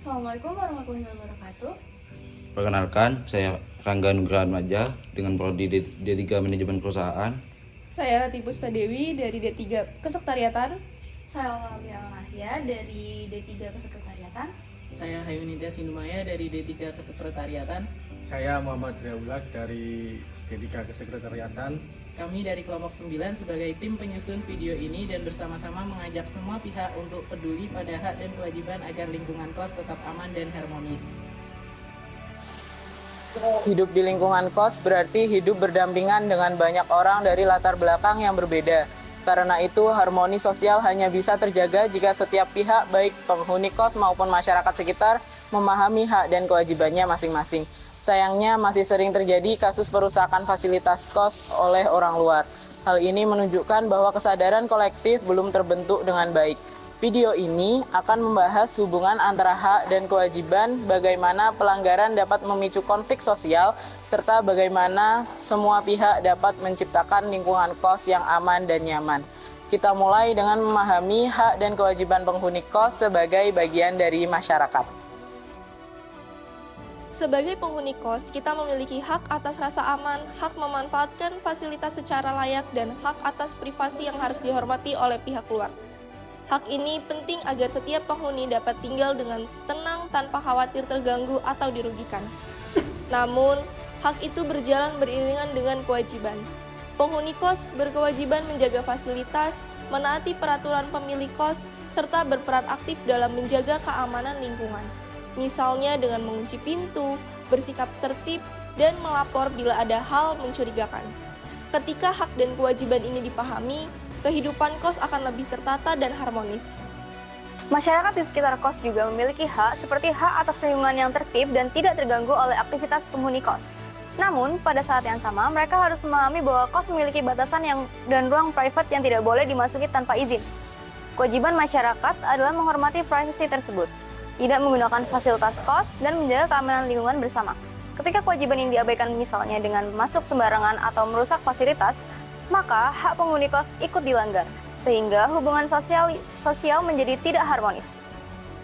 Assalamualaikum warahmatullahi wabarakatuh. Perkenalkan, saya Rangga Nugraha Atmaja dengan prodi D3 Manajemen Perusahaan. Saya Rati Pustadewi dari D3 Kesekretariatan. Saya Aulia Almahia dari D3 Kesekretariatan. Saya Hayunida Sindumaya dari D3 Kesekretariatan. Saya Muhammad Riaulat dari D3 Kesekretariatan. Kami dari kelompok 9 sebagai tim penyusun video ini dan bersama-sama mengajak semua pihak untuk peduli pada hak dan kewajiban agar lingkungan kos tetap aman dan harmonis. Hidup di lingkungan kos berarti hidup berdampingan dengan banyak orang dari latar belakang yang berbeda. Karena itu, harmoni sosial hanya bisa terjaga jika setiap pihak, baik penghuni kos maupun masyarakat sekitar, memahami hak dan kewajibannya masing-masing. Sayangnya, masih sering terjadi kasus perusakan fasilitas kos oleh orang luar. Hal ini menunjukkan bahwa kesadaran kolektif belum terbentuk dengan baik. Video ini akan membahas hubungan antara hak dan kewajiban, bagaimana pelanggaran dapat memicu konflik sosial, serta bagaimana semua pihak dapat menciptakan lingkungan kos yang aman dan nyaman. Kita mulai dengan memahami hak dan kewajiban penghuni kos sebagai bagian dari masyarakat. Sebagai penghuni kos, kita memiliki hak atas rasa aman, hak memanfaatkan fasilitas secara layak, dan hak atas privasi yang harus dihormati oleh pihak luar. Hak ini penting agar setiap penghuni dapat tinggal dengan tenang tanpa khawatir terganggu atau dirugikan. Namun, hak itu berjalan beriringan dengan kewajiban. Penghuni kos berkewajiban menjaga fasilitas, menaati peraturan pemilik kos, serta berperan aktif dalam menjaga keamanan lingkungan. Misalnya dengan mengunci pintu, bersikap tertib, dan melapor bila ada hal mencurigakan. Ketika hak dan kewajiban ini dipahami, kehidupan kos akan lebih tertata dan harmonis. Masyarakat di sekitar kos juga memiliki hak seperti hak atas lingkungan yang tertib dan tidak terganggu oleh aktivitas penghuni kos. Namun, pada saat yang sama, mereka harus memahami bahwa kos memiliki batasan dan ruang private yang tidak boleh dimasuki tanpa izin. Kewajiban masyarakat adalah menghormati privasi tersebut, tidak menggunakan fasilitas kos, dan menjaga keamanan lingkungan bersama. Ketika kewajiban ini diabaikan misalnya dengan masuk sembarangan atau merusak fasilitas, maka hak penghuni kos ikut dilanggar, sehingga hubungan sosial menjadi tidak harmonis.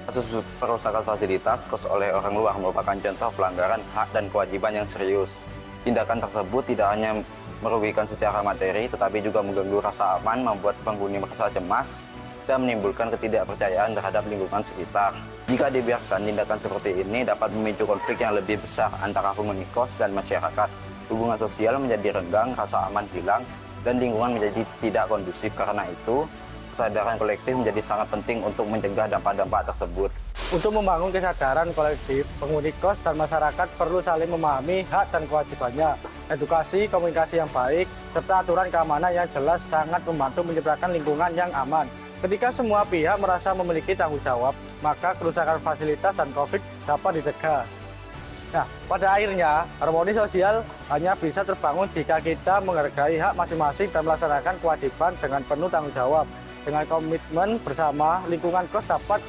Kasus perusakan fasilitas kos oleh orang luar merupakan contoh pelanggaran hak dan kewajiban yang serius. Tindakan tersebut tidak hanya merugikan secara materi, tetapi juga mengganggu rasa aman, membuat penghuni merasa cemas, dan menimbulkan ketidakpercayaan terhadap lingkungan sekitar. Jika dibiarkan, tindakan seperti ini dapat memicu konflik yang lebih besar antara penghuni kos dan masyarakat. Hubungan sosial menjadi renggang, rasa aman hilang, dan lingkungan menjadi tidak kondusif. Karena itu, kesadaran kolektif menjadi sangat penting untuk mencegah dampak-dampak tersebut. Untuk membangun kesadaran kolektif, penghuni kos dan masyarakat perlu saling memahami hak dan kewajibannya. Edukasi, komunikasi yang baik, serta aturan keamanan yang jelas sangat membantu menciptakan lingkungan yang aman. Ketika semua pihak merasa memiliki tanggung jawab, maka kerusakan fasilitas dan konflik dapat dicegah. Nah, pada akhirnya, harmoni sosial hanya bisa terbangun jika kita menghargai hak masing-masing dan melaksanakan kewajiban dengan penuh tanggung jawab. Dengan komitmen bersama, lingkungan kos dapat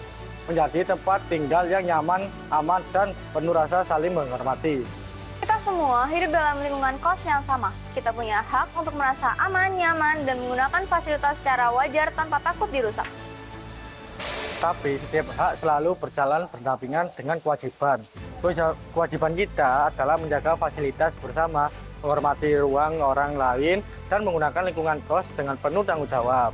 menjadi tempat tinggal yang nyaman, aman, dan penuh rasa saling menghormati. Kita semua hidup dalam lingkungan kos yang sama. Kita punya hak untuk merasa aman, nyaman, dan menggunakan fasilitas secara wajar tanpa takut dirusak. Tapi setiap hak selalu berjalan berdampingan dengan kewajiban. Kewajiban kita adalah menjaga fasilitas bersama, menghormati ruang orang lain, dan menggunakan lingkungan kos dengan penuh tanggung jawab.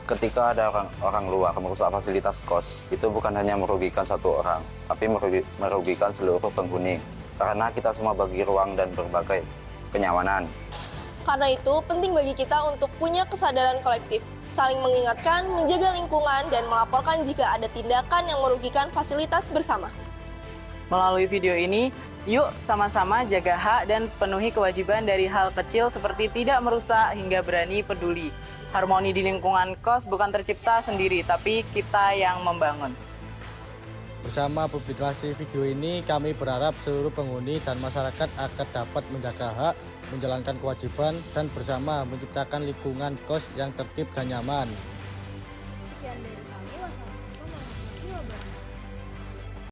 Ketika ada orang luar merusak fasilitas kos, itu bukan hanya merugikan satu orang, tapi merugikan seluruh penghuni. Karena kita semua bagi ruang dan berbagai kenyamanan. Karena itu, penting bagi kita untuk punya kesadaran kolektif, saling mengingatkan, menjaga lingkungan, dan melaporkan jika ada tindakan yang merugikan fasilitas bersama. Melalui video ini, yuk sama-sama jaga hak dan penuhi kewajiban dari hal kecil seperti tidak merusak hingga berani peduli. Harmoni di lingkungan kos bukan tercipta sendiri, tapi kita yang membangun. Bersama publikasi video ini, kami berharap seluruh penghuni dan masyarakat akan dapat menjaga hak, menjalankan kewajiban, dan bersama menciptakan lingkungan kos yang tertib dan nyaman.